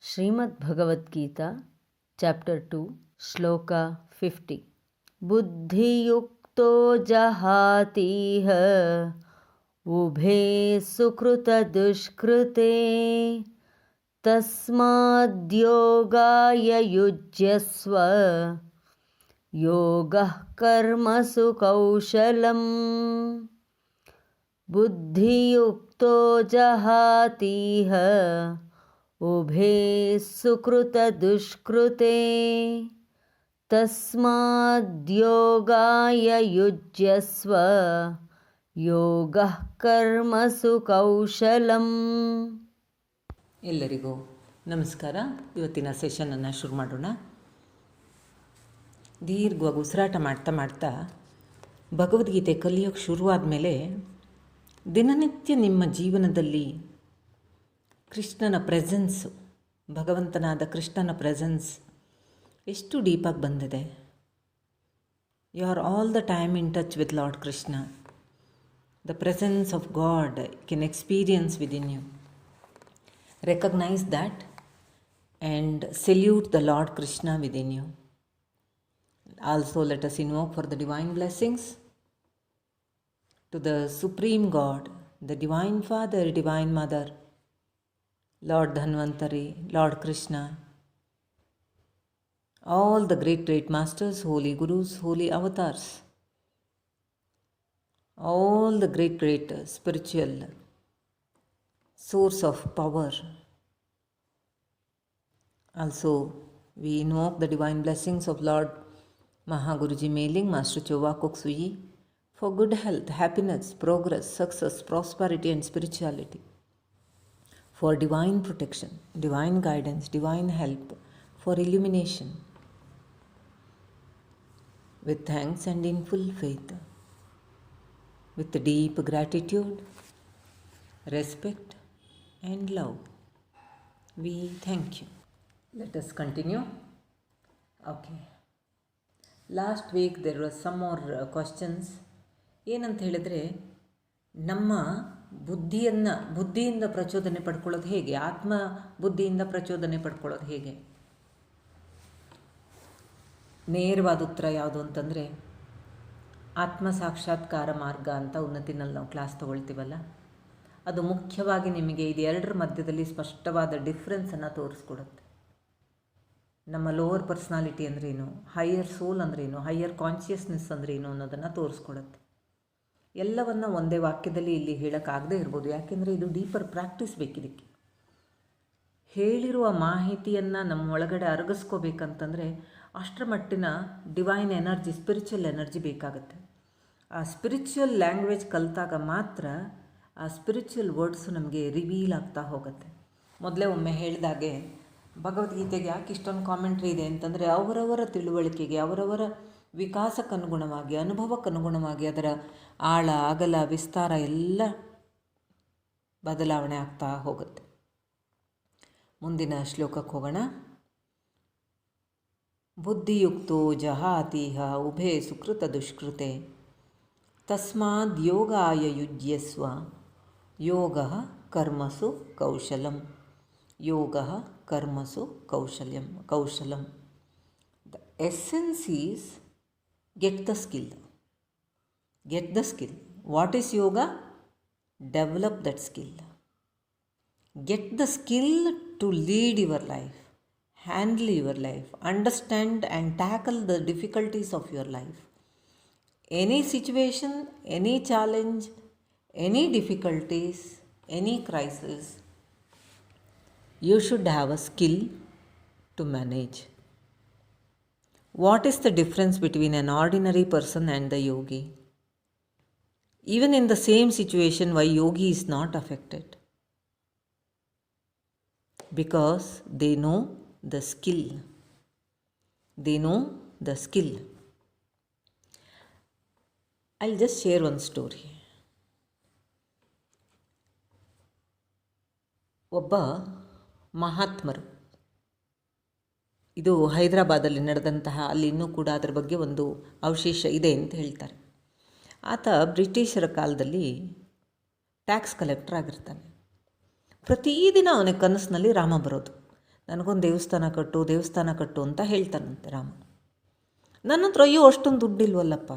Shrimad Bhagavad Gita chapter 2 श्लोक 50 बुद्धियुक्तो जहातीह उभे सुकृतदुष्कृते तस्माद्योगाय युज्यस्व योगः कर्मसु कौशलम् बुद्धियुक्तो जहातीह उभे सुकृतदुष्कृते तस्माद्योगाय युज्यस्व ಯೋಗಃ ಕರ್ಮಸು ಕೌಶಲಂ. ಎಲ್ಲರಿಗೂ ನಮಸ್ಕಾರ. ಇವತ್ತಿನ ಸೆಷನನ್ನು ಶುರು ಮಾಡೋಣ. ದೀರ್ಘವಾಗಿ ಉಸಿರಾಟ ಮಾಡ್ತಾ ಮಾಡ್ತಾ ಭಗವದ್ಗೀತೆ ಕಲಿಯೋಕ್ಕೆ ಶುರುವಾದ ಮೇಲೆ ದಿನನಿತ್ಯ ನಿಮ್ಮ ಜೀವನದಲ್ಲಿ ಕೃಷ್ಣನ ಪ್ರೆಸೆನ್ಸು, ಭಗವಂತನಾದ ಕೃಷ್ಣನ ಪ್ರೆಸೆನ್ಸ್ ಎಷ್ಟು ಡೀಪಾಗಿ ಬಂದಿದೆ. You are all the time in touch with lord Krishna. The presence of God can experience within you. Recognize that and salute the Lord Krishna within you. Also, let us invoke for the divine blessings to the Supreme God, the Divine Father, Divine Mother, Lord Dhanvantari, Lord Krishna, all the great masters, holy gurus, holy avatars, all the great spiritual source of power. Also, we invoke the divine blessings of Lord Mahaguruji Mailing, Master Chowa Koksuyi, for good health, happiness, progress, success, prosperity and spirituality, for divine protection, divine guidance, divine help, for illumination, with thanks and in full faith. With deep gratitude, respect and love, we thank you. Let us continue. Okay. Last week there were some more questions. ಏನಂತ ಹೇಳಿದರೆ, ನಮ್ಮ ಬುದ್ಧಿಯಿಂದ ಪ್ರಚೋದನೆ ಪಡ್ಕೊಳ್ಳೋದು ಹೇಗೆ, ಆತ್ಮ ಬುದ್ಧಿಯಿಂದ ಪ್ರಚೋದನೆ ಪಡ್ಕೊಳ್ಳೋದು ಹೇಗೆ? ನೇರವಾದ ಉತ್ತರ ಯಾವುದು ಅಂತಂದರೆ, ಆತ್ಮ ಸಾಕ್ಷಾತ್ಕಾರ ಮಾರ್ಗ ಅಂತ ಉನ್ನತಿನಲ್ಲಿ ನಾವು ಕ್ಲಾಸ್ ತೊಗೊಳ್ತೀವಲ್ಲ, ಅದು ಮುಖ್ಯವಾಗಿ ನಿಮಗೆ ಇದು ಎರಡರ ಮಧ್ಯದಲ್ಲಿ ಸ್ಪಷ್ಟವಾದ ಡಿಫ್ರೆನ್ಸನ್ನು ತೋರಿಸ್ಕೊಡುತ್ತೆ. ನಮ್ಮ ಲೋವರ್ ಪರ್ಸ್ನಾಲಿಟಿ ಅಂದ್ರೇನು, ಹೈಯರ್ ಸೋಲ್ ಅಂದ್ರೇನು, ಹೈಯರ್ ಕಾನ್ಷಿಯಸ್ನೆಸ್ ಅಂದ್ರೇನು ಅನ್ನೋದನ್ನು ತೋರಿಸ್ಕೊಡುತ್ತೆ. ಎಲ್ಲವನ್ನು ಒಂದೇ ವಾಕ್ಯದಲ್ಲಿ ಇಲ್ಲಿ ಹೇಳೋಕ್ಕಾಗದೇ ಇರ್ಬೋದು, ಯಾಕೆಂದರೆ ಇದು ಡೀಪರ್ ಪ್ರಾಕ್ಟೀಸ್ ಬೇಕಿದ್ದಕ್ಕೆ. ಹೇಳಿರುವ ಮಾಹಿತಿಯನ್ನು ನಮ್ಮ ಒಳಗಡೆ ಅರಗಿಸ್ಕೋಬೇಕಂತಂದರೆ ಅಷ್ಟರ ಮಟ್ಟಿನ ಡಿವೈನ್ ಎನರ್ಜಿ, ಸ್ಪಿರಿಚುವಲ್ ಎನರ್ಜಿ ಬೇಕಾಗುತ್ತೆ. ಆ ಸ್ಪಿರಿಚುವಲ್ ಲ್ಯಾಂಗ್ವೇಜ್ ಕಲಿತಾಗ ಮಾತ್ರ ಆ ಸ್ಪಿರಿಚುವಲ್ ವರ್ಡ್ಸು ನಮಗೆ ರಿವೀಲ್ ಆಗ್ತಾ ಹೋಗುತ್ತೆ. ಮೊದಲೇ ಒಮ್ಮೆ ಹೇಳಿದಾಗೆ, ಭಗವದ್ಗೀತೆಗೆ ಯಾಕೆ ಇಷ್ಟೊಂದು ಕಾಮೆಂಟ್ರಿ ಇದೆ ಅಂತಂದರೆ, ಅವರವರ ತಿಳುವಳಿಕೆಗೆ, ಅವರವರ ವಿಕಾಸಕ್ಕನುಗುಣವಾಗಿ, ಅನುಭವಕ್ಕನುಗುಣವಾಗಿ ಅದರ ಆಳ, ಅಗಲ, ವಿಸ್ತಾರ ಎಲ್ಲ ಬದಲಾವಣೆ ಆಗ್ತಾ ಹೋಗುತ್ತೆ. ಮುಂದಿನ ಶ್ಲೋಕಕ್ಕೆ ಹೋಗೋಣ. ಬುದ್ಧಿಯುಕ್ತೋ ಜಹಾತೀಹ ಉಭೇ Sukrutha ದುಷ್ಕೃತೆ ತಸ್ಮಾದ್ ಯೋಗಾಯ ಯುಜ್ಯಸ್ವ ಯೋಗಃ ಕರ್ಮಸು ಕೌಶಲಂ ಯೋಗಃ ಕರ್ಮಸು ಕೌಶಲಂ. The essence is get the skill. What is yoga? Develop that skill. Get the skill to lead your life, handle your life, understand and tackle the difficulties of your life. Any situation, any challenge, any difficulties, any crisis, you should have a skill to manage. What is the difference between an ordinary person and the yogi? Even in the same situation, why yogi is not affected? Because they know the skill. I'll just share one story. ಒಬ್ಬ ಮಹಾತ್ಮರು, ಇದು ಹೈದರಾಬಾದಲ್ಲಿ ನಡೆದಂತಹ, ಅಲ್ಲಿ ಇನ್ನೂ ಕೂಡ ಅದರ ಬಗ್ಗೆ ಒಂದು ಅವಶೇಷ ಇದೆ ಅಂತ ಹೇಳ್ತಾರೆ. ಆತ ಬ್ರಿಟಿಷರ ಕಾಲದಲ್ಲಿ ಟ್ಯಾಕ್ಸ್ ಕಲೆಕ್ಟರ್ ಆಗಿರ್ತಾನೆ. ಪ್ರತಿದಿನ ಅವನ ಕನಸಿನಲ್ಲಿ ರಾಮ ಬರೋದು. ನನಗೊಂದು ದೇವಸ್ಥಾನ ಕಟ್ಟು ಅಂತ ಹೇಳ್ತಾನಂತೆ ರಾಮ. ನನ್ನ ಹತ್ರ ಅಯ್ಯೋ ಅಷ್ಟೊಂದು ದುಡ್ಡಿಲ್ವಲ್ಲಪ್ಪ.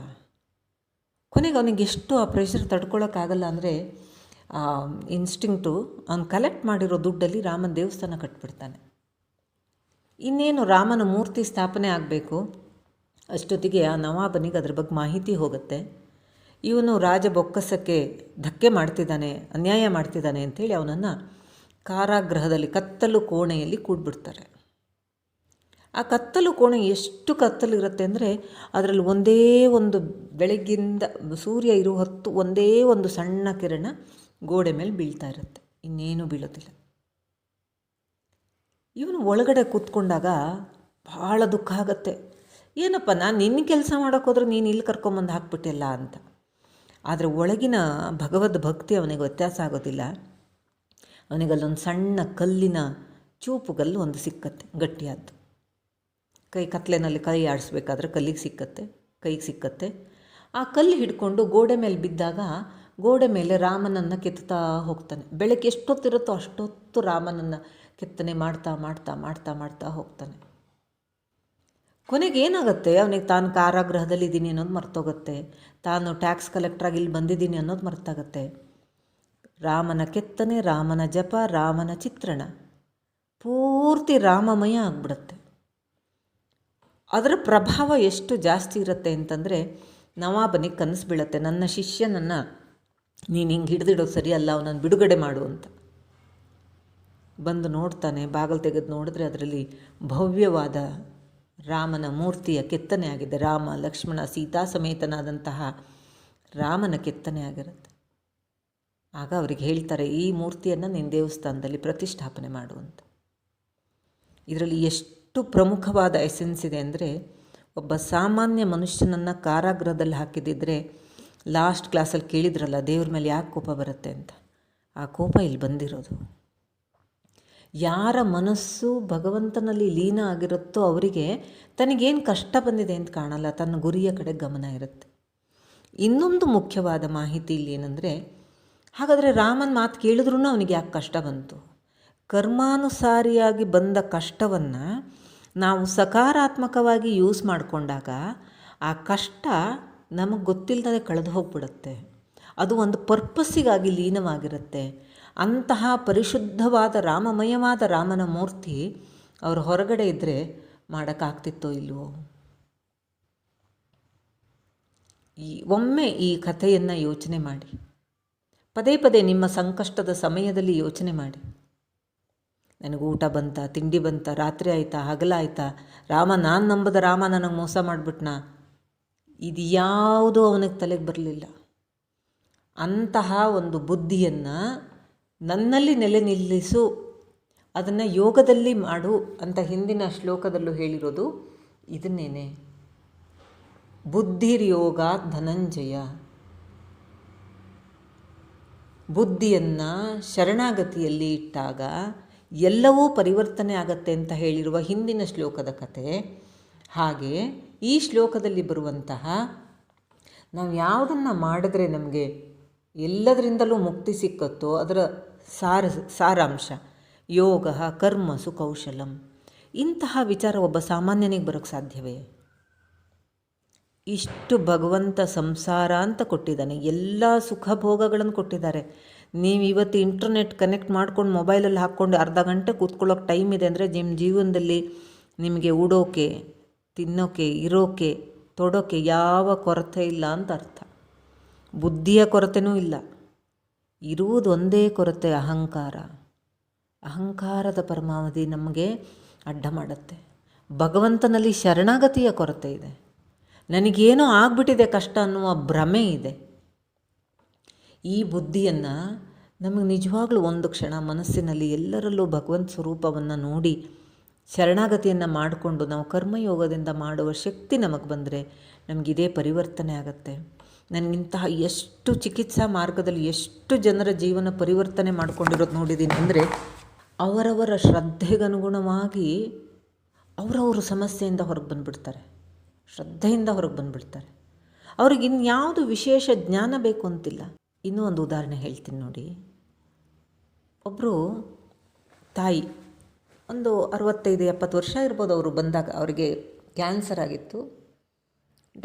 ಕೊನೆಗೆ ಅವನಿಗೆ ಎಷ್ಟು ಆ ಪ್ರೆಷರ್ ತಡ್ಕೊಳಕ್ಕಾಗಲ್ಲ ಅಂದರೆ ಇನ್ಸ್ಟಿಂಕ್ಟು ಅವ್ನು ಕಲೆಕ್ಟ್ ಮಾಡಿರೋ ದುಡ್ಡಲ್ಲಿ ರಾಮನ ದೇವಸ್ಥಾನ ಕಟ್ಬಿಡ್ತಾನೆ. ಇನ್ನೇನು ರಾಮನ ಮೂರ್ತಿ ಸ್ಥಾಪನೆ ಆಗಬೇಕು, ಅಷ್ಟೊತ್ತಿಗೆ ಆ ನವಾಬನಿಗೆ ಅದ್ರ ಬಗ್ಗೆ ಮಾಹಿತಿ ಹೋಗುತ್ತೆ. ಇವನು ರಾಜ ಬೊಕ್ಕಸಕ್ಕೆ ಧಕ್ಕೆ ಮಾಡ್ತಿದ್ದಾನೆ, ಅನ್ಯಾಯ ಮಾಡ್ತಿದ್ದಾನೆ ಅಂಥೇಳಿ ಅವನನ್ನು ಕಾರಾಗೃಹದಲ್ಲಿ ಕತ್ತಲು ಕೋಣೆಯಲ್ಲಿ ಕೂಡ್ಬಿಡ್ತಾರೆ. ಆ ಕತ್ತಲು ಕೋಣೆ ಎಷ್ಟು ಕತ್ತಲಿರುತ್ತೆ ಅಂದರೆ ಅದರಲ್ಲಿ ಒಂದೇ ಒಂದು ಬೆಳಗ್ಗಿಂದ ಸೂರ್ಯ ಇರೋ ಹೊತ್ತು ಒಂದೇ ಒಂದು ಸಣ್ಣ ಕಿರಣ ಗೋಡೆ ಮೇಲೆ ಬೀಳ್ತಾ ಇರುತ್ತೆ, ಇನ್ನೇನು ಬೀಳೋದಿಲ್ಲ. ಇವನು ಒಳಗಡೆ ಕೂತ್ಕೊಂಡಾಗ ಭಾಳ ದುಃಖ ಆಗುತ್ತೆ. ಏನಪ್ಪ, ನಾನು ನಿನ್ನ ಕೆಲಸ ಮಾಡೋಕ್ಕೋದ್ರೆ ನೀನು ಇಲ್ಲಿ ಕರ್ಕೊಂಬಂದು ಹಾಕ್ಬಿಟ್ಟಿಲ್ಲ ಅಂತ. ಆದರೆ ಒಳಗಿನ ಭಗವದ್ ಭಕ್ತಿ ಅವನಿಗೆ ವ್ಯತ್ಯಾಸ ಆಗೋದಿಲ್ಲ. ಅವನಿಗಲ್ಲೊಂದು ಸಣ್ಣ ಕಲ್ಲಿನ ಚೂಪುಗಲ್ಲು ಒಂದು ಸಿಕ್ಕತ್ತೆ, ಗಟ್ಟಿಯಾದ್ದು. ಕತ್ಲೆನಲ್ಲಿ ಕೈ ಆಡಿಸ್ಬೇಕಾದ್ರೆ ಕೈಗೆ ಸಿಕ್ಕತ್ತೆ. ಆ ಕಲ್ಲು ಹಿಡ್ಕೊಂಡು ಗೋಡೆ ಮೇಲೆ ಬಿದ್ದಾಗ ಗೋಡೆ ಮೇಲೆ ರಾಮನನ್ನು ಕೆತ್ತಾ ಹೋಗ್ತಾನೆ. ಬೆಳಗ್ಗೆ ಎಷ್ಟೊತ್ತಿರುತ್ತೋ ಅಷ್ಟೊತ್ತು ರಾಮನನ್ನು ಕೆತ್ತನೆ ಮಾಡ್ತಾ ಹೋಗ್ತಾನೆ. ಕೊನೆಗೆ ಏನಾಗುತ್ತೆ, ಅವನಿಗೆ ತಾನು ಕಾರಾಗೃಹದಲ್ಲಿ ಇದ್ದೀನಿ ಅನ್ನೋದು ಮರ್ತೋಗುತ್ತೆ, ತಾನು ಟ್ಯಾಕ್ಸ್ ಕಲೆಕ್ಟ್ರಾಗಿ ಇಲ್ಲಿ ಬಂದಿದ್ದೀನಿ ಅನ್ನೋದು ಮರ್ತಾಗತ್ತೆ. ರಾಮನ ಕೆತ್ತನೆ, ರಾಮನ ಜಪ, ರಾಮನ ಚಿತ್ರಣ ಪೂರ್ತಿ ರಾಮಮಯ ಆಗಿಬಿಡುತ್ತೆ. ಅದರ ಪ್ರಭಾವ ಎಷ್ಟು ಜಾಸ್ತಿ ಇರುತ್ತೆ ಅಂತಂದರೆ ನವಾಬನಿಗೆ ಕನಸು ಬೀಳುತ್ತೆ, ನನ್ನ ಶಿಷ್ಯನನ್ನು ನೀನು ಹಿಂಗೆ ಹಿಡಿದಿಡೋದು ಸರಿಯಲ್ಲ, ಅವನನ್ನು ಬಿಡುಗಡೆ ಮಾಡು ಅಂತ. ಬಂದು ನೋಡ್ತಾನೆ, ಬಾಗಿಲು ತೆಗೆದು ನೋಡಿದ್ರೆ ಅದರಲ್ಲಿ ಭವ್ಯವಾದ ರಾಮನ ಮೂರ್ತಿಯ ಕೆತ್ತನೆ ಆಗಿದೆ. ರಾಮ, ಲಕ್ಷ್ಮಣ, ಸೀತಾ ಸಮೇತನಾದಂತಹ ರಾಮನ ಕೆತ್ತನೆ ಆಗಿರುತ್ತೆ. ಆಗ ಅವ್ರಿಗೆ ಹೇಳ್ತಾರೆ, ಈ ಮೂರ್ತಿಯನ್ನು ನಿನ್ನ ದೇವಸ್ಥಾನದಲ್ಲಿ ಪ್ರತಿಷ್ಠಾಪನೆ ಮಾಡುವಂತ. ಇದರಲ್ಲಿ ಎಷ್ಟು ಪ್ರಮುಖವಾದ ಎಸೆನ್ಸ್ ಇದೆ ಅಂದರೆ, ಒಬ್ಬ ಸಾಮಾನ್ಯ ಮನುಷ್ಯನನ್ನು ಕಾರಾಗೃಹದಲ್ಲಿ ಹಾಕಿದ್ದಿದ್ರೆ ಲಾಸ್ಟ್ ಕ್ಲಾಸಲ್ಲಿ ಕೇಳಿದ್ರಲ್ಲ ದೇವ್ರ ಮೇಲೆ ಯಾಕೆ ಕೋಪ ಬರುತ್ತೆ ಅಂತ, ಆ ಕೋಪ ಇಲ್ಲಿ ಬಂದಿರೋದು. ಯಾರ ಮನಸ್ಸು ಭಗವಂತನಲ್ಲಿ ಲೀನ ಆಗಿರುತ್ತೋ ಅವರಿಗೆ ತನಗೇನು ಕಷ್ಟ ಬಂದಿದೆ ಅಂತ ಕಾಣಲ್ಲ, ತನ್ನ ಗುರಿಯ ಕಡೆ ಗಮನ ಇರುತ್ತೆ. ಇನ್ನೊಂದು ಮುಖ್ಯವಾದ ಮಾಹಿತಿ ಇಲ್ಲಿ ಏನಂದರೆ, ಹಾಗಾದರೆ ರಾಮನ ಮಾತು ಕೇಳಿದ್ರೂ ಅವನಿಗೆ ಯಾಕೆ ಕಷ್ಟ ಬಂತು? ಕರ್ಮಾನುಸಾರಿಯಾಗಿ ಬಂದ ಕಷ್ಟವನ್ನು ನಾವು ಸಕಾರಾತ್ಮಕವಾಗಿ ಯೂಸ್ ಮಾಡಿಕೊಂಡಾಗ ಆ ಕಷ್ಟ ನಮಗೆ ಗೊತ್ತಿಲ್ಲದೆ ಕಳೆದು ಹೋಗ್ಬಿಡುತ್ತೆ. ಅದು ಒಂದು ಪರ್ಪಸ್ಸಿಗಾಗಿ ಲೀನವಾಗಿರುತ್ತೆ. ಅಂತಹ ಪರಿಶುದ್ಧವಾದ ರಾಮಮಯವಾದ ರಾಮನ ಮೂರ್ತಿ ಅವ್ರ ಹೊರಗಡೆ ಇದ್ದರೆ ಮಾಡೋಕ್ಕಾಗ್ತಿತ್ತೋ ಇಲ್ವೋ? ಒಮ್ಮೆ ಈ ಕಥೆಯನ್ನು ಯೋಚನೆ ಮಾಡಿ, ಪದೇ ಪದೇ ನಿಮ್ಮ ಸಂಕಷ್ಟದ ಸಮಯದಲ್ಲಿ ಯೋಚನೆ ಮಾಡಿ. ನನಗೆ ಊಟ ಬಂತ, ತಿಂಡಿ ಬಂತ, ರಾತ್ರಿ ಆಯಿತಾ, ಹಗಲಾಯಿತಾ, ರಾಮ ನಾನು ನಂಬದ ರಾಮ ನನಗೆ ಮೋಸ ಮಾಡಿಬಿಟ್ನಾ, ಇದು ಯಾವುದೂ ಅವನಿಗೆ ತಲೆಗೆ ಬರಲಿಲ್ಲ. ಅಂತಹ ಒಂದು ಬುದ್ಧಿಯನ್ನು ನನ್ನಲ್ಲಿ ನೆಲೆ ನಿಲ್ಲಿಸು, ಅದನ್ನು ಯೋಗದಲ್ಲಿ ಮಾಡು ಅಂತ ಹಿಂದಿನ ಶ್ಲೋಕದಲ್ಲೂ ಹೇಳಿರೋದು ಇದನ್ನೇನೆ. ಬುದ್ಧಿರ್ಯೋಗ ಧನಂಜಯ. ಬುದ್ಧಿಯನ್ನು ಶರಣಾಗತಿಯಲ್ಲಿ ಇಟ್ಟಾಗ ಎಲ್ಲವೂ ಪರಿವರ್ತನೆ ಆಗತ್ತೆ ಅಂತ ಹೇಳಿರುವ ಹಿಂದಿನ ಶ್ಲೋಕದ ಕತೆ. ಹಾಗೆ ಈ ಶ್ಲೋಕದಲ್ಲಿ ಬರುವಂತಹ ನಾವು ಯಾವುದನ್ನು ಮಾಡಿದ್ರೆ ನಮಗೆ ಎಲ್ಲದರಿಂದಲೂ ಮುಕ್ತಿ ಸಿಕ್ಕತ್ತೋ ಅದರ ಸಾರಾಂಶ ಯೋಗ ಕರ್ಮಸು ಕೌಶಲಂ. ಇಂತಹ ವಿಚಾರ ಒಬ್ಬ ಸಾಮಾನ್ಯನಿಗೆ ಬರೋಕ್ಕೆ ಸಾಧ್ಯವೇ? ಇಷ್ಟು ಭಗವಂತ ಸಂಸಾರ ಅಂತ ಕೊಟ್ಟಿದ್ದಾನೆ, ಎಲ್ಲ ಸುಖ ಭೋಗಗಳನ್ನು ಕೊಟ್ಟಿದ್ದಾರೆ. ನೀವು ಇವತ್ತು ಇಂಟರ್ನೆಟ್ ಕನೆಕ್ಟ್ ಮಾಡ್ಕೊಂಡು ಮೊಬೈಲಲ್ಲಿ ಹಾಕ್ಕೊಂಡು ಅರ್ಧ ಗಂಟೆ ಕೂತ್ಕೊಳ್ಳೋಕೆ ಟೈಮ್ ಇದೆ ಅಂದರೆ ನಿಮ್ಮ ಜೀವನದಲ್ಲಿ ನಿಮಗೆ ಉಡೋಕೆ, ತಿನ್ನೋಕೆ, ಇರೋಕೆ, ತೊಡೋಕೆ ಯಾವ ಕೊರತೆ ಇಲ್ಲ ಅಂತ ಅರ್ಥ. ಬುದ್ಧಿಯ ಕೊರತೆನೂ ಇಲ್ಲ. ಇರುವುದು ಒಂದೇ ಕೊರತೆ, ಅಹಂಕಾರ. ಅಹಂಕಾರದ ಪರಮಾವಧಿ ನಮಗೆ ಅಡ್ಡ ಮಾಡುತ್ತೆ. ಭಗವಂತನಲ್ಲಿ ಶರಣಾಗತಿಯ ಕೊರತೆ ಇದೆ. ನನಗೇನೋ ಆಗ್ಬಿಟ್ಟಿದೆ ಕಷ್ಟ ಅನ್ನುವ ಭ್ರಮೆ ಇದೆ. ಈ ಬುದ್ಧಿಯನ್ನು ನಮಗೆ ನಿಜವಾಗ್ಲೂ ಒಂದು ಕ್ಷಣ ಮನಸ್ಸಿನಲ್ಲಿ ಎಲ್ಲರಲ್ಲೂ ಭಗವಂತ ಸ್ವರೂಪವನ್ನು ನೋಡಿ ಶರಣಾಗತಿಯನ್ನು ಮಾಡಿಕೊಂಡು ನಾವು ಕರ್ಮಯೋಗದಿಂದ ಮಾಡುವ ಶಕ್ತಿ ನಮಗೆ ಬಂದರೆ ನಮಗಿದೇ ಪರಿವರ್ತನೆ ಆಗುತ್ತೆ. ನನಗಿಂತಹ ಎಷ್ಟು ಚಿಕಿತ್ಸಾ ಮಾರ್ಗದಲ್ಲಿ ಎಷ್ಟು ಜನರ ಜೀವನ ಪರಿವರ್ತನೆ ಮಾಡ್ಕೊಂಡಿರೋದು ನೋಡಿದ್ದೀನಿ ಅಂದರೆ, ಅವರವರ ಶ್ರದ್ಧೆಗನುಗುಣವಾಗಿ ಅವರವರು ಸಮಸ್ಯೆಯಿಂದ ಹೊರಗೆ ಬಂದುಬಿಡ್ತಾರೆ, ಶ್ರದ್ಧೆಯಿಂದ ಹೊರಗೆ ಬಂದುಬಿಡ್ತಾರೆ. ಅವ್ರಿಗೆ ಇನ್ಯಾವುದು ವಿಶೇಷ ಜ್ಞಾನ ಬೇಕು ಅಂತಿಲ್ಲ. ಇನ್ನೂ ಒಂದು ಉದಾಹರಣೆ ಹೇಳ್ತೀನಿ ನೋಡಿ. ಒಬ್ಬರು ತಾಯಿ ಒಂದು 65-70 ವರ್ಷ ಇರ್ಬೋದು ಅವರು ಬಂದಾಗ. ಅವರಿಗೆ ಕ್ಯಾನ್ಸರ್ ಆಗಿತ್ತು.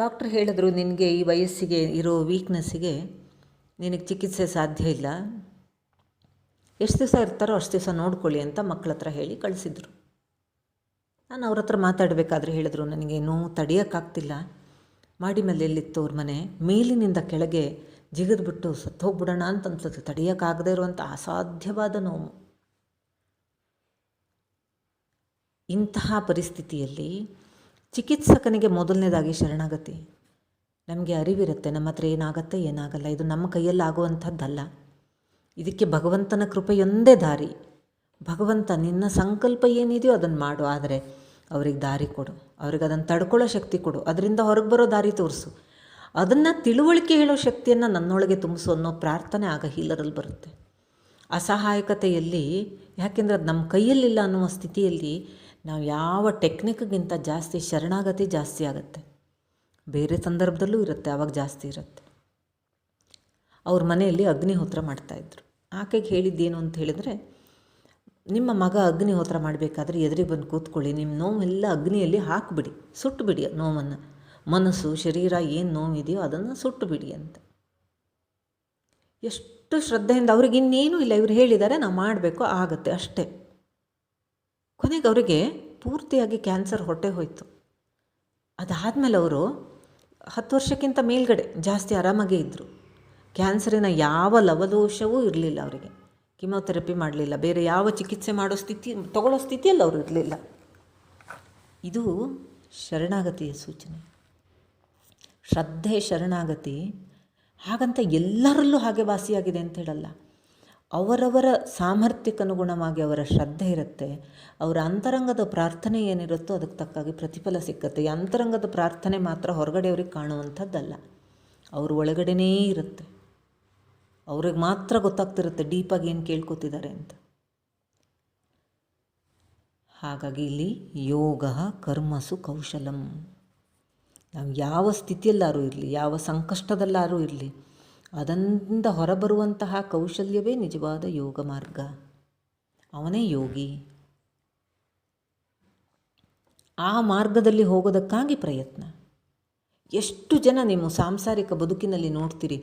ಡಾಕ್ಟ್ರ್ ಹೇಳಿದ್ರು, ನಿನಗೆ ಈ ವಯಸ್ಸಿಗೆ ಇರೋ ವೀಕ್ನೆಸ್ಸಿಗೆ ನಿನಗೆ ಚಿಕಿತ್ಸೆ ಸಾಧ್ಯ ಇಲ್ಲ, ಎಷ್ಟು ದಿವಸ ಇರ್ತಾರೋ ಅಷ್ಟು ದಿವಸ ನೋಡ್ಕೊಳ್ಳಿ ಅಂತ ಮಕ್ಕಳ ಹತ್ರ ಹೇಳಿ ಕಳಿಸಿದ್ರು. ನಾನು ಅವ್ರ ಹತ್ರ ಮಾತಾಡಬೇಕಾದ್ರೆ ಹೇಳಿದ್ರು, ನನಗೆ ನೋವು ತಡೆಯೋಕ್ಕಾಗ್ತಿಲ್ಲ, ಮಾಡಿ ಮೇಲೆ ಎಲ್ಲಿತ್ತು ಅವ್ರ ಮನೆ, ಮೇಲಿನಿಂದ ಕೆಳಗೆ ಜಿಗಿದ್ಬಿಟ್ಟು ಸತ್ತೋಗ್ಬಿಡೋಣ ಅಂತ ಅನ್ಸುತ್ತೆ, ತಡೆಯೋಕ್ಕಾಗದೇ ಇರುವಂಥ ಅಸಾಧ್ಯವಾದ ನೋವು. ಇಂತಹ ಪರಿಸ್ಥಿತಿಯಲ್ಲಿ ಚಿಕಿತ್ಸಕನಿಗೆ ಮೊದಲನೇದಾಗಿ ಶರಣಾಗತಿ. ನಮಗೆ ಅರಿವಿರುತ್ತೆ ನಮ್ಮ ಹತ್ರ ಏನಾಗತ್ತೆ ಏನಾಗಲ್ಲ, ಇದು ನಮ್ಮ ಕೈಯಲ್ಲಿ ಆಗುವಂಥದ್ದಲ್ಲ, ಇದಕ್ಕೆ ಭಗವಂತನ ಕೃಪೆಯೊಂದೇ ದಾರಿ. ಭಗವಂತ ನಿನ್ನ ಸಂಕಲ್ಪ ಏನಿದೆಯೋ ಅದನ್ನು ಮಾಡು, ಆದರೆ ಅವ್ರಿಗೆ ದಾರಿ ಕೊಡು, ಅವ್ರಿಗೆ ಅದನ್ನು ತಡ್ಕೊಳ್ಳೋ ಶಕ್ತಿ ಕೊಡು, ಅದರಿಂದ ಹೊರಗೆ ಬರೋ ದಾರಿ ತೋರಿಸು, ಅದನ್ನು ತಿಳುವಳಿಕೆ ಹೇಳೋ ಶಕ್ತಿಯನ್ನು ನನ್ನೊಳಗೆ ತುಂಬಿಸು ಅನ್ನೋ ಪ್ರಾರ್ಥನೆ ಆಗ ಹೀಲರಲ್ಲಿ ಬರುತ್ತೆ. ಅಸಹಾಯಕತೆಯಲ್ಲಿ, ಯಾಕೆಂದರೆ ಅದು ನಮ್ಮ ಕೈಯಲ್ಲಿಲ್ಲ ಅನ್ನುವ ಸ್ಥಿತಿಯಲ್ಲಿ ನಾವು ಯಾವ ಟೆಕ್ನಿಕ್ಗಿಂತ ಜಾಸ್ತಿ ಶರಣಾಗತಿ ಜಾಸ್ತಿ ಆಗುತ್ತೆ. ಬೇರೆ ಸಂದರ್ಭದಲ್ಲೂ ಇರುತ್ತೆ, ಆವಾಗ ಜಾಸ್ತಿ ಇರುತ್ತೆ. ಅವ್ರ ಮನೆಯಲ್ಲಿ ಅಗ್ನಿಹೋತ್ರ ಮಾಡ್ತಾಯಿದ್ರು. ಆಕೆಗೆ ಹೇಳಿದ್ದೇನು ಅಂತ ಹೇಳಿದರೆ, ನಿಮ್ಮ ಮಗ ಅಗ್ನಿಹೋತ್ರ ಮಾಡಬೇಕಾದ್ರೆ ಎದುರಿಗೆ ಬಂದು ಕೂತ್ಕೊಳ್ಳಿ, ನಿಮ್ಮ ನೋವೆಲ್ಲ ಅಗ್ನಿಯಲ್ಲಿ ಹಾಕಿಬಿಡಿ, ಸುಟ್ಟುಬಿಡಿ ನೋವನ್ನು, ಮನಸ್ಸು ಶರೀರ ಏನು ನೋವಿದೆಯೋ ಅದನ್ನು ಸುಟ್ಟುಬಿಡಿ ಅಂತ. ಎಷ್ಟು ಶ್ರದ್ಧೆಯಿಂದ, ಅವ್ರಿಗೆ ಇನ್ನೇನೂ ಇಲ್ಲ, ಇವ್ರು ಹೇಳಿದ್ದಾರೆ ನಾವು ಮಾಡಬೇಕು, ಆಗುತ್ತೆ ಅಷ್ಟೇ. ಕೊನೆಗೆ ಅವರಿಗೆ ಪೂರ್ತಿಯಾಗಿ ಕ್ಯಾನ್ಸರ್ ಹೊಟ್ಟೆ ಹೋಯಿತು. ಅದಾದಮೇಲೆ ಅವರು 10 ವರ್ಷಕ್ಕಿಂತ ಮೇಲ್ಗಡೆ ಜಾಸ್ತಿ ಆರಾಮಾಗೇ ಇದ್ದರು. ಕ್ಯಾನ್ಸರಿನ ಯಾವ ಲವದೋಷವೂ ಇರಲಿಲ್ಲ ಅವರಿಗೆ, ಕಿಮೋಥೆರಪಿ ಮಾಡಲಿಲ್ಲ, ಬೇರೆ ಯಾವ ಚಿಕಿತ್ಸೆ ತಗೊಳ್ಳೋ ಸ್ಥಿತಿಯಲ್ಲಿ ಅವರು ಇರಲಿಲ್ಲ. ಇದು ಶರಣಾಗತಿಯ ಸೂಚನೆ. ಶ್ರದ್ಧೆ ಶರಣಾಗತಿ ಹಾಗಂತ ಎಲ್ಲರಲ್ಲೂ ಹಾಗೆ ವಾಸಿಯಾಗಿದೆ ಅಂತ ಹೇಳಲ್ಲ. ಅವರವರ ಸಾಮರ್ಥ್ಯಕ್ಕನುಗುಣವಾಗಿ ಅವರ ಶ್ರದ್ಧೆ ಇರುತ್ತೆ, ಅವರ ಅಂತರಂಗದ ಪ್ರಾರ್ಥನೆ ಏನಿರುತ್ತೋ ಅದಕ್ಕೆ ತಕ್ಕಾಗಿ ಪ್ರತಿಫಲ ಸಿಕ್ಕತ್ತೆ. ಈ ಅಂತರಂಗದ ಪ್ರಾರ್ಥನೆ ಮಾತ್ರ ಹೊರಗಡೆ ಅವ್ರಿಗೆ ಕಾಣುವಂಥದ್ದಲ್ಲ, ಅವ್ರ ಒಳಗಡೆನೇ ಇರುತ್ತೆ, ಅವ್ರಿಗೆ ಮಾತ್ರ ಗೊತ್ತಾಗ್ತಿರುತ್ತೆ ಡೀಪಾಗಿ ಏನು ಕೇಳ್ಕೊತಿದ್ದಾರೆ ಅಂತ. ಹಾಗಾಗಿ ಇಲ್ಲಿ ಯೋಗ ಕರ್ಮಸು ಕೌಶಲಂ. ನಾವು ಯಾವ ಸ್ಥಿತಿಯಲ್ಲಾರೂ ಇರಲಿ, ಯಾವ ಸಂಕಷ್ಟದಲ್ಲಾರೂ ಇರಲಿ, ಅದರಿಂದ ಹೊರಬರುವಂತಹ ಕೌಶಲ್ಯವೇ ನಿಜವಾದ ಯೋಗ ಮಾರ್ಗ. ಅವನೇ ಯೋಗಿ. ಆ ಮಾರ್ಗದಲ್ಲಿ ಹೋಗೋದಕ್ಕಾಗಿ ಪ್ರಯತ್ನ. ಎಷ್ಟು ಜನ ನಿಮ್ಮ ಸಾಂಸಾರಿಕ ಬದುಕಿನಲ್ಲಿ ನೋಡ್ತೀರಿ,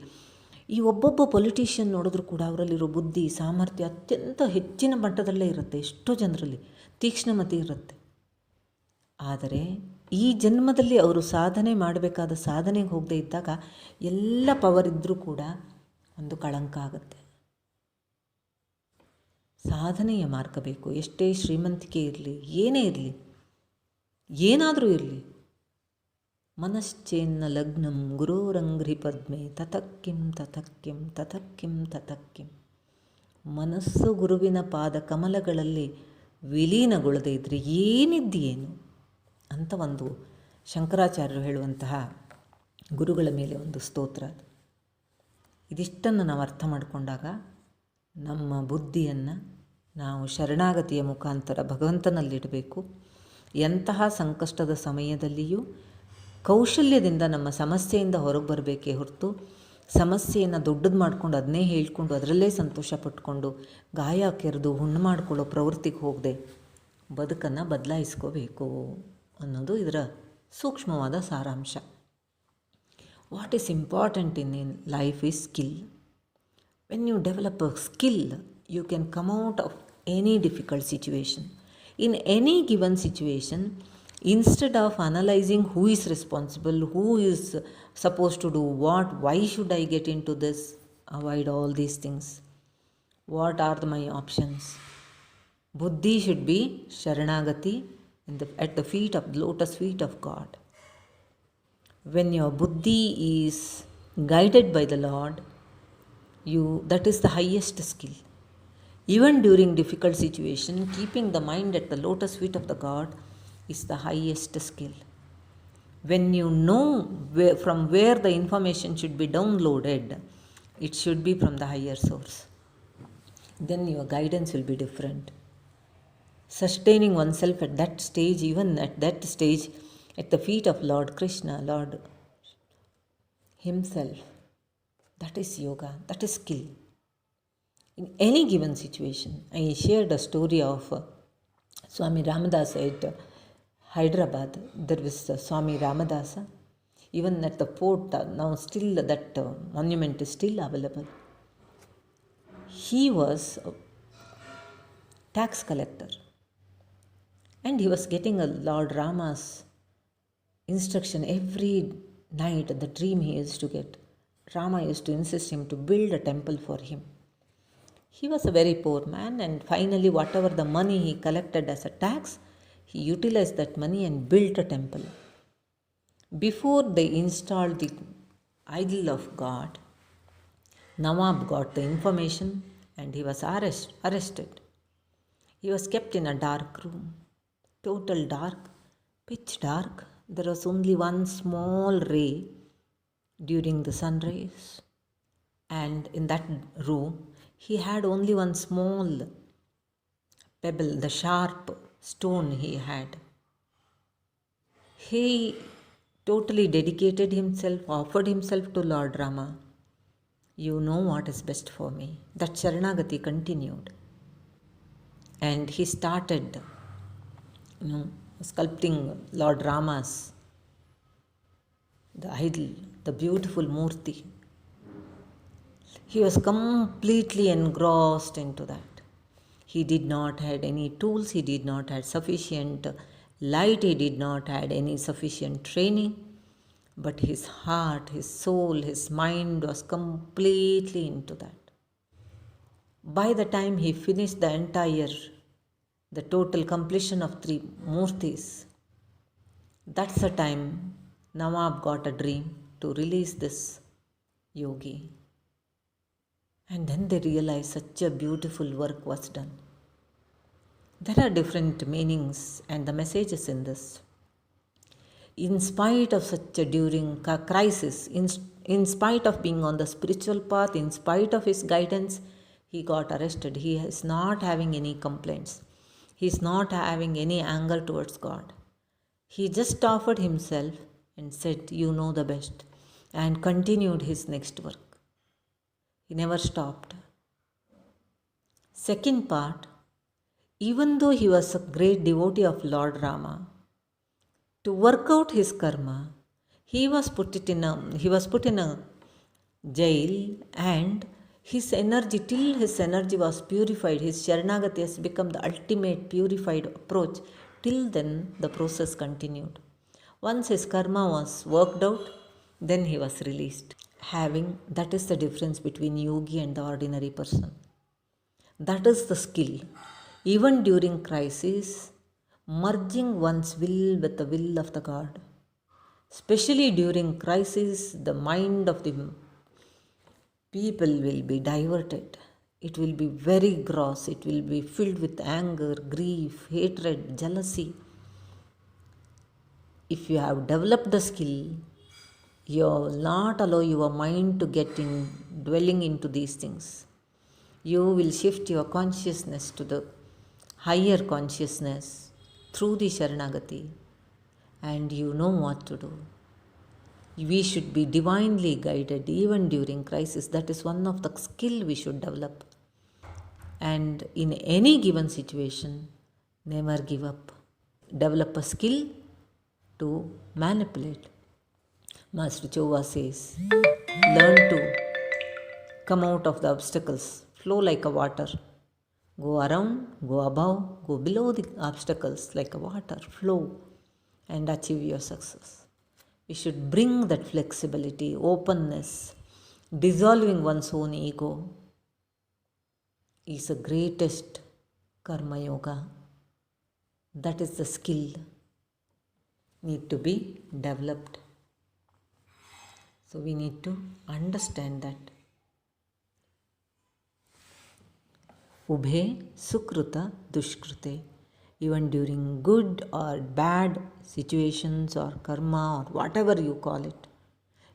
ಈ ಒಬ್ಬೊಬ್ಬ ಪೊಲಿಟಿಷಿಯನ್ ನೋಡಿದ್ರೂ ಕೂಡ ಅವರಲ್ಲಿರೋ ಬುದ್ಧಿ ಸಾಮರ್ಥ್ಯ ಅತ್ಯಂತ ಹೆಚ್ಚಿನ ಮಟ್ಟದಲ್ಲೇ ಇರುತ್ತೆ, ಎಷ್ಟೋ ಜನರಲ್ಲಿ ತೀಕ್ಷ್ಣಮತಿ ಇರುತ್ತೆ. ಆದರೆ ಈ ಜನ್ಮದಲ್ಲಿ ಅವರು ಸಾಧನೆ ಮಾಡಬೇಕಾದ ಸಾಧನೆಗೆ ಹೋಗದೇ ಇದ್ದಾಗ ಎಲ್ಲ ಪವರ್ ಇದ್ದರೂ ಕೂಡ ಒಂದು ಕಳಂಕ ಆಗುತ್ತೆ. ಸಾಧನೆಯ ಮಾರ್ಗ ಬೇಕು. ಎಷ್ಟೇ ಶ್ರೀಮಂತಿಕೆ ಇರಲಿ, ಏನೇ ಇರಲಿ, ಏನಾದರೂ ಇರಲಿ, ಮನಶ್ಚೇನ್ನ ಲಗ್ನಂ ಗುರೋರಂಗ್ರಿ ಪದ್ಮೆ ತತಕ್ಕಿಂ ತತಕ್ಕಿಂ ತತಕ್ಕಿಂ ತತಕ್ಕಿಂ. ಮನಸ್ಸು ಗುರುವಿನ ಪಾದ ಕಮಲಗಳಲ್ಲಿ ವಿಲೀನಗೊಳ್ಳದೇ ಇದ್ದರೆ ಏನಿದ್ದೇನು ಅಂತ ಒಂದು ಶಂಕರಾಚಾರ್ಯರು ಹೇಳುವಂತಹ ಗುರುಗಳ ಮೇಲೆ ಒಂದು ಸ್ತೋತ್ರ. ಇದಿಷ್ಟನ್ನು ನಾವು ಅರ್ಥ ಮಾಡಿಕೊಂಡಾಗ ನಮ್ಮ ಬುದ್ಧಿಯನ್ನು ನಾವು ಶರಣಾಗತಿಯ ಮುಖಾಂತರ ಭಗವಂತನಲ್ಲಿಡಬೇಕು. ಎಂತಹ ಸಂಕಷ್ಟದ ಸಮಯದಲ್ಲಿಯೂ ಕೌಶಲ್ಯದಿಂದ ನಮ್ಮ ಸಮಸ್ಯೆಯಿಂದ ಹೊರಗೆ ಬರಬೇಕೇ ಹೊರತು ಸಮಸ್ಯೆಯನ್ನು ದೊಡ್ಡದು ಮಾಡಿಕೊಂಡು ಅದನ್ನೇ ಹೇಳ್ಕೊಂಡು ಅದರಲ್ಲೇ ಸಂತೋಷ ಪಟ್ಕೊಂಡು ಗಾಯ ಕೆರೆದು ಹುಣ್ಣು ಮಾಡಿಕೊಳ್ಳೋ ಪ್ರವೃತ್ತಿಗೆ ಹೋಗದೆ ಬದುಕನ್ನು ಬದಲಾಯಿಸ್ಕೋಬೇಕು ಅನ್ನೋದು ಇದರ ಸೂಕ್ಷ್ಮವಾದ ಸಾರಾಂಶ. What is important in life is skill. When you develop a skill, you can come out of any difficult situation. In any given situation, instead of analyzing who is responsible, who is supposed to do what, why should I get into this, avoid all these things. What are my options? Buddhi should be sharanagati at the feet of lotus feet of God. When your buddhi is guided by the Lord, that is the highest skill. Even during difficult situation, keeping the mind at the lotus feet of the God is the highest skill. When you know from where the information should be downloaded, it should be from the higher source. Then your guidance will be different. Sustaining oneself at that stage, even at that stage, at the feet of Lord Krishna, Lord Himself, that is yoga, that is skill. In any given situation, I shared a story of Swami Ramadasa at Hyderabad, there was Swami Ramadasa. Even at the fort, now still that monument is still available. He was a tax collector, and he was getting a Lord Rama's instruction every night. The dream he used to get, Rama used to insist him to build a temple for him. He was a very poor man, and finally whatever the money he collected as a tax, he utilized that money and built a temple. Before they installed the idol of God, Nawab got the information and he was arrested. He was kept in a dark room, total dark, pitch dark. There was only one small ray during the sun rays, and in that room he had only one small pebble, the sharp stone he had. He totally dedicated himself, offered himself to Lord Rama. You know what is best for me. That Sharanagati continued. And he started, sculpting Lord Rama's, the idol, the beautiful Murti. He was completely engrossed into that. He did not have any tools, he did not have sufficient light, he did not have any sufficient training, but his heart, his soul, his mind was completely into that. By the time he finished the total completion of 3 Murtis, that's the time Nawab got a dream to release this yogi. And then they realized such a beautiful work was done. There are different meanings and the messages in this. In spite of such a during crisis, in spite of being on the spiritual path, in spite of his guidance, he got arrested. He is not having any complaints. He is not having any anger towards God. He just offered himself and said, you know the best, and continued his next work. He never stopped. Second part, even though he was a great devotee of Lord Rama, to work out his karma, he was put in a jail, and his energy, till his energy was purified, his Sharanagati has become the ultimate purified approach. Till then, the process continued. Once his karma was worked out, then he was released. That is the difference between yogi and the ordinary person. That is the skill. Even during crisis, merging one's will with the will of the God. Especially during crisis, the mind of the people will be diverted. It will be very gross. It will be filled with anger, grief, hatred, jealousy. If you have developed the skill, you will not allow your mind to get in dwelling into these things. You will shift your consciousness to the higher consciousness through the Sharanagati, and you know what to do. We should be divinely guided even during crisis. That is one of the skill we should develop. And in any given situation, never give up. Develop a skill to manipulate. Master Chova says, learn to come out of the obstacles, flow like a water. Go around, go above, go below the obstacles like a water, flow and achieve your success. We should bring that flexibility, openness, dissolving one's own ego is the greatest karma yoga. That is the skill need to be developed. So we need to understand that. Ubhe sukruta dushkrute. Even during good or bad situations or karma or whatever you call it,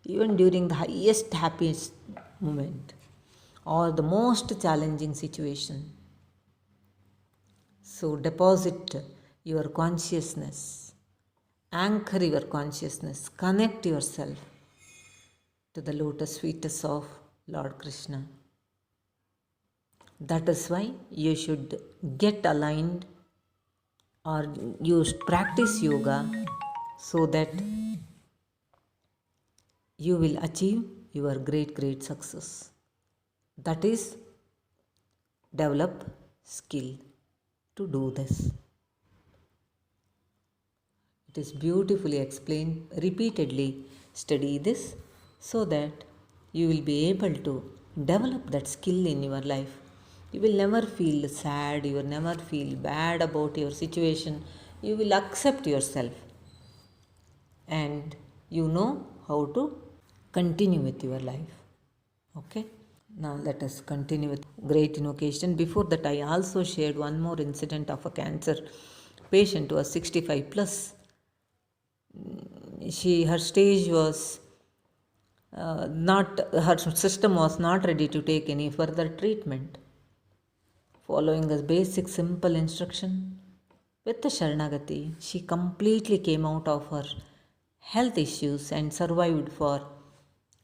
even during the highest happiest moment or the most challenging situation. So deposit your consciousness, anchor your consciousness, connect yourself to the lotus fetus of Lord Krishna. That is why you should get aligned or you practice yoga so that you will achieve your great success. That is, develop skill to do this. It is beautifully explained. Repeatedly study this so that you will be able to develop that skill in your life. You will never feel sad, you will never feel bad about your situation. You will accept yourself and you know how to continue with your life. Okay, now let us continue with great invocation. Before that, I also shared one more incident of a cancer patient who was 65 plus. Her stage was not, her system was not ready to take any further treatment. Following a basic simple instruction with the Sharanagati, she completely came out of her health issues and survived for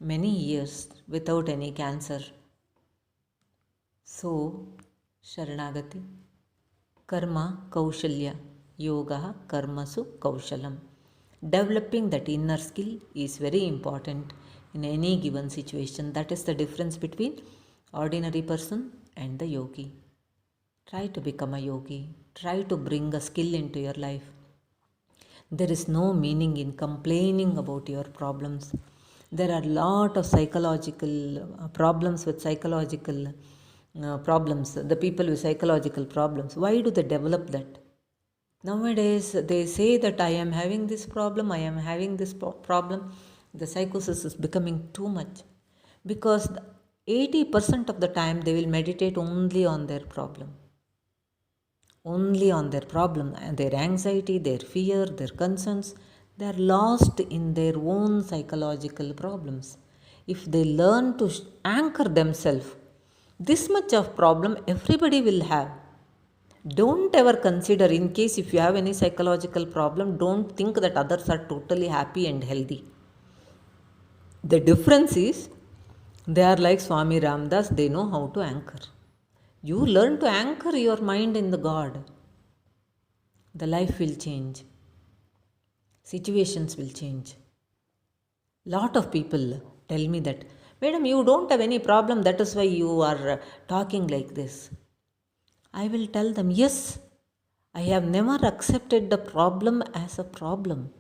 many years without any cancer. So, Sharanagati, Karma Kaushalya, Yoga Karmasu Kaushalam. Developing that inner skill is very important in any given situation. That is the difference between ordinary person and the yogi. Try to become a yogi. Try to bring a skill into your life. There is no meaning in complaining about your problems. There are a lot of psychological problems with psychological problems. The people with psychological problems, why do they develop that? Nowadays, they say that I am having this problem, I am having this problem. The psychosis is becoming too much because 80% of the time they will meditate only on their problem. Only on their problem and their anxiety, their fear, their concerns. They are lost in their own psychological problems. If they learn to anchor themselves, this much of problem everybody will have. Don't ever consider, in case if you have any psychological problem, don't think that others are totally happy and healthy. The difference is they are like Swami Ramdas, they know how to anchor. You learn to anchor your mind in the God. The life will change. Situations will change. Lot of people tell me that, Madam, you don't have any problem, that is why you are talking like this. I will tell them, yes, I have never accepted the problem as a problem.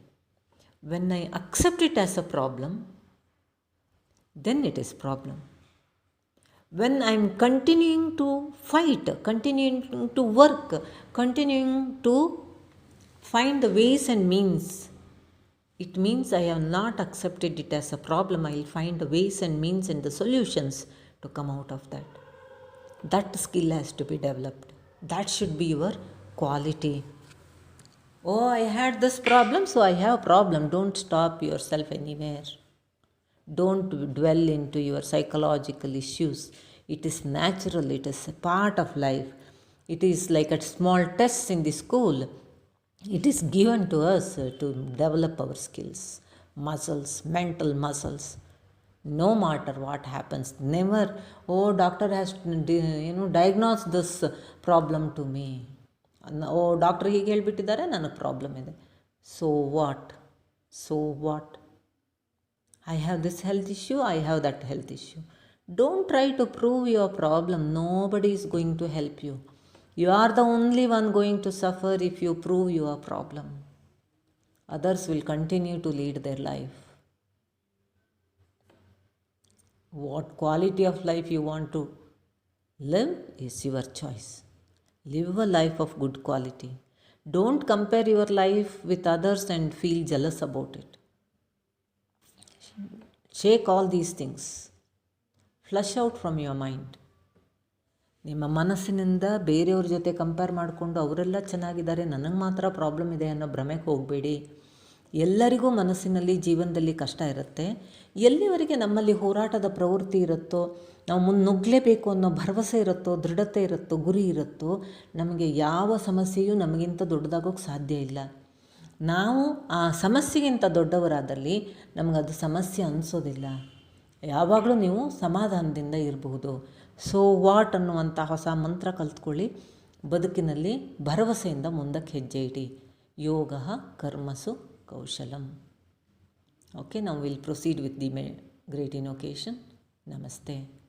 When I accept it as a problem, then it is problem. When I am continuing to fight, continuing to work, continuing to find the ways and means, it means I have not accepted it as a problem. I will find the ways and means and the solutions to come out of that. That skill has to be developed. That should be your quality. Oh, I had this problem, so I have a problem. Don't stop yourself anywhere. Don't dwell into your psychological issues. It is natural. It is a part of life. It is like a small test in the school. It is given to us to develop our skills, muscles, mental muscles. No matter what happens, never, oh, doctor has diagnosed this problem to me. Oh, doctor ಹೀಗೆ ಹೇಳ್ಬಿಟ್ಟಿದ್ದಾರೆ, ನನಗೆ problem ಇದೆ. So what? So what? I have this health issue, I have that health issue. Don't try to prove your problem. Nobody is going to help you. You are the only one going to suffer if you prove your problem. Others will continue to lead their life. What quality of life you want to live is your choice. Live a life of good quality. Don't compare your life with others and feel jealous about it. Shake all these things. Flush out from your mind. ನಿಮ್ಮ ಮನಸ್ಸಿನಿಂದ ಬೇರೆಯವ್ರ ಜೊತೆ compare ಮಾಡಿಕೊಂಡು ಅವರೆಲ್ಲ ಚೆನ್ನಾಗಿದ್ದಾರೆ, ನನಗೆ ಮಾತ್ರ problem ಇದೆ ಅನ್ನೋ ಭ್ರಮೆಗೆ ಹೋಗಬೇಡಿ. ಎಲ್ಲರಿಗೂ ಮನಸ್ಸಿನಲ್ಲಿ ಜೀವನದಲ್ಲಿ ಕಷ್ಟ ಇರುತ್ತೆ. ಎಲ್ಲಿವರೆಗೆ ನಮ್ಮಲ್ಲಿ ಹೋರಾಟದ ಪ್ರವೃತ್ತಿ ಇರುತ್ತೋ, ನಾವು ಮುನ್ನುಗ್ಗಲೇಬೇಕು ಅನ್ನೋ ಭರವಸೆ ಇರುತ್ತೋ, ದೃಢತೆ ಇರುತ್ತೋ, ಗುರಿ ಇರುತ್ತೋ, ನಮಗೆ ಯಾವ ಸಮಸ್ಯೆಯೂ ನಮಗಿಂತ ದೊಡ್ಡದಾಗೋಕ್ಕೆ ಸಾಧ್ಯ ಇಲ್ಲ. ನಾವು ಆ ಸಮಸ್ಯೆಗಿಂತ ದೊಡ್ಡವರಾದಲ್ಲಿ ನಮಗದು ಸಮಸ್ಯೆ ಅನಿಸೋದಿಲ್ಲ. ಯಾವಾಗಲೂ ನೀವು ಸಮಾಧಾನದಿಂದ ಇರಬಹುದು. ಸೊ ವಾಟ್ ಅನ್ನುವಂಥ ಹೊಸ ಮಂತ್ರ ಕಲ್ತ್ಕೊಳ್ಳಿ. ಬದುಕಿನಲ್ಲಿ ಭರವಸೆಯಿಂದ ಮುಂದಕ್ಕೆ ಹೆಜ್ಜೆ ಇಡಿ. ಯೋಗ ಕರ್ಮಸು ಕೌಶಲಂ. Okay, now we'll proceed with the great invocation. Namaste.